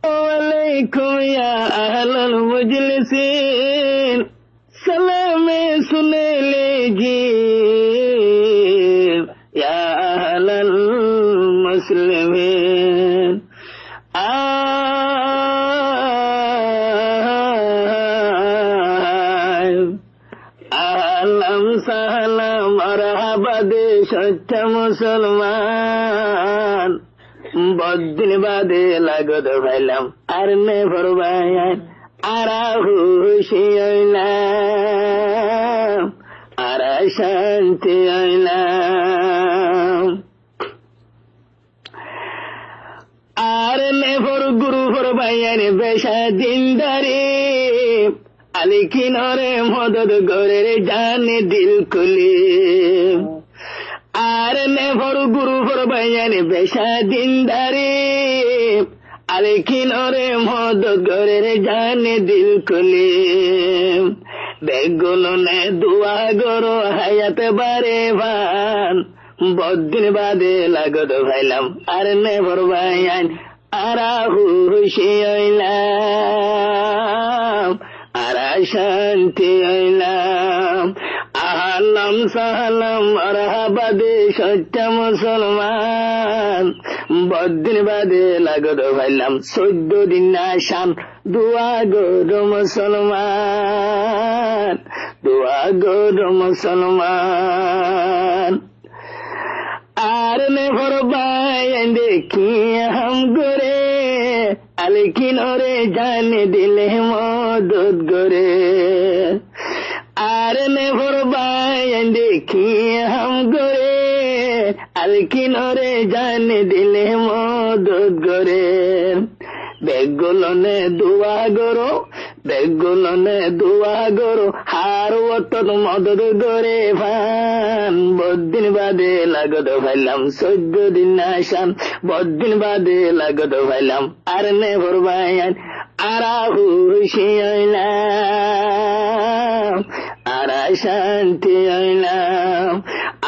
ওয়ালাইকুম ইয়া আহলাল মুজলিসিন সালামে সুনে लीजिए ইয়া আহলাল মুসলিমিন আহলাম সাহলাম মারহাবা দেশ সচ্চা মুসলমান বদিন বাদে লাগত ভাইলাম আর নে ভরবায়ান আরা খুশি হইলাম আরা শান্তি হইলাম আর নে ভর গুরু ভরবায়ান বেশা দিনদারি আলি কিনরে মদদ গরের জানে দিল খুলি আর নে ভর গুরু ভরবায়ান বেশা দিনদারি আলি কিনরে মদদ গরের জানে দিল খুলি বেগুলো নে দুয়া গরো হায়াত বারে ভান বদিন বাদে লাগত ভাইলাম আর নে ভরবায়ান আরা খুশি হইলাম আরা শান্তি হইলাম আহলাম সাহলাম মারহাবা দেশ সচ্চা মুসলমান বদিন বাদে লাগত ভাইলাম 14 দিন আসাম দোয়া গো মুসলমান দোয়া গো মুসলমান আর নে ভরবায়ান দেখি হাম গোরে আলকিনরে জানে দিলে মদত গরে আর নে ভরবায়ান দেখি হাম গোরে আলকিনরে জানে দিলে মদত গরে বেগুলনে দোয়া গরো বেগুলনে দোয়া গরো হার ওতন মদত গরে ভান বদিন বাদে লাগত ভাইলাম 14 দিন আসাম বদিন বাদে লাগত ভাইলাম আর নে ভরবায়ান আরা খুশি হইলাম আরা শান্তি হইলাম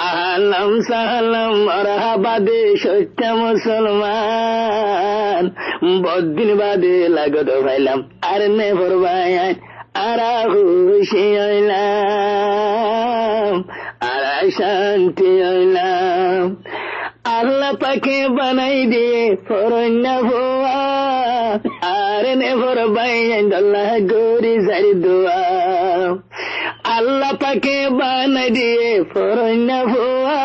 আহলাম সাহলাম মারহাবা দেশ সচ্চা মুসলমান বদিন বাদে লাগত ভাইলাম আর নে ভরবায়ান আরা খুশি হইলাম আরা শান্তি হইলাম আল্লাহ পাকে বানাই দিয়ে ফরন্না ভোয়া আর নে ভরবায়ান আল্লাহ গরি জারি দোয়া আল্লাহ পাকে বানাই দিয়ে ফরন্না ভোয়া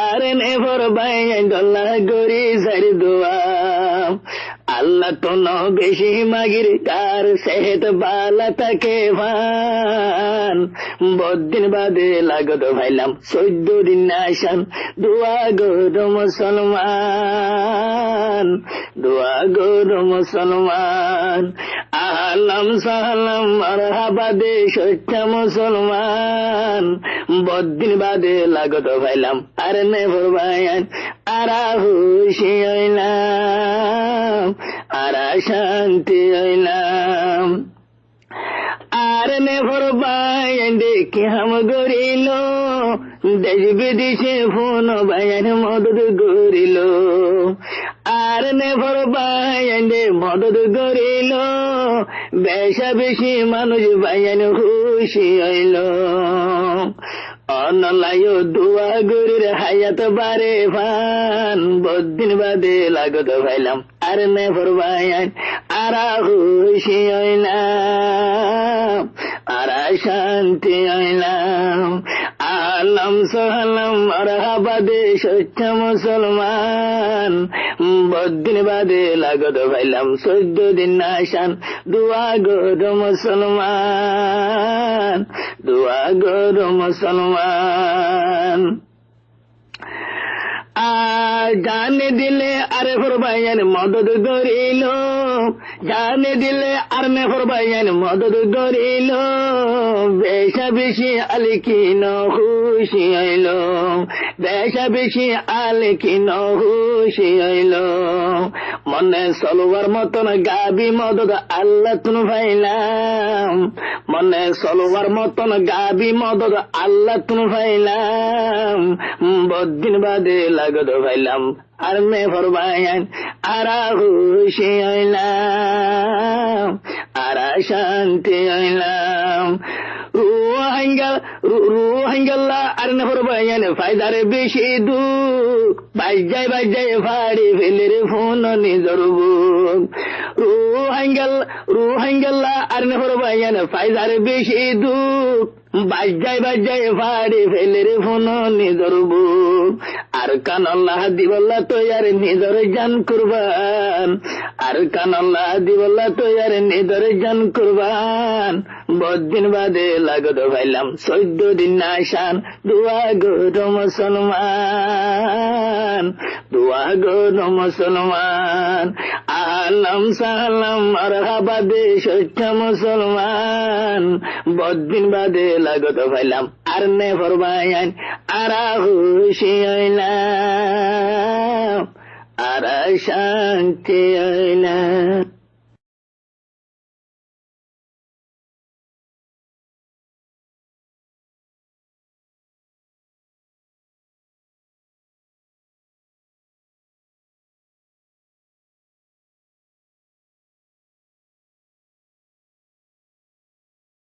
আর নে ভরবায়ান আল্লাহ গরি জারি দোয়া আল্লাহ তো ন বেশি মাগির কার সেহত বালা তাকে ভান বদিন বাদে লাগত ভাইলাম 14 দিন আসান দোয়া গো মুসলমান দোয়া গো মুসলমান আহলাম সাহলাম মারহাবা দেশ সচ্চা মুসলমান বদিন বাদে লাগত ভাইলাম আর নে ভরবায়ান আরা খুশি হইলাম আরা শান্তি হইলাম আর নে ভরবায়ান দেখি হাম গরিল দেশ বিদেশে ফোন বায়ান মদত গরিল আর নে ভরবায়ান মদত গরিল বেশা বেশি মানুষ বায়ান খুশি হইল অনলায় দোয়া গরির হায়াত বারে ভান বদিন বাদে লাগত ভাইলাম আর নে ভরবায়ান আরা খুশি হইলাম আরা শান্তি হইলাম আহলাম সাহলাম মারহাবা দেশ সচ্চা মুসলমান বদিন বাদে লাগত ভাইলাম 14 দিন আসান দোয়া গো মুসলমান দোয়া গো মুসলমান জানে দিলে আরে ভরবায়ান মদত গরিল জানে দিলে আর নে ভরবায়ান মদত গরিল বেশা বেশি আলকিন খুশি হইল বেশা বেশি আলকিন খুশি হইল মনে চলবার মতন গাবি মদত আল্লাহ তুন ভাইলাম মনে চলবার মতন গাবি মদত আল্লাহ তুন ভাইলাম বদিন বাদে লাগত ভাইলাম আর নে ফরবায়ান আরা খুশি হইলাম আরা শান্তি হইলাম রুহাঙ্গাল্লা আর নে ফরবায়ান ফায়দারে বেশি দুঃখ বাজ্যায় ফাড়ি ফেলে রে ফোন নিজর বুক রুহাঙ্গাল্লা আর নে ফরবায়ান ফায়দারে বেশি দুঃখ বাজ্যায় ফাড়ি ফেলে রে ফোন নিজর বুক আর কান আল্লাহ দিবল্লা তৈয়ার নিজর জান কুরবান আর কান আল্লাহ দিবল্লা তৈয়ার নিজর জান কুরবান বদিন বাদে লাগত ভাইলাম 14 দিন আসান দুয়া গো মুসলমান দুয়া গো মুসলমান আলাম সালাম মারহাবা দে সত্য মুসলমান বদিন বাদে লাগত ভাইলাম আর নে ফরবায়ান আরা খুশি হইলাম আরা শান্তি হইলাম।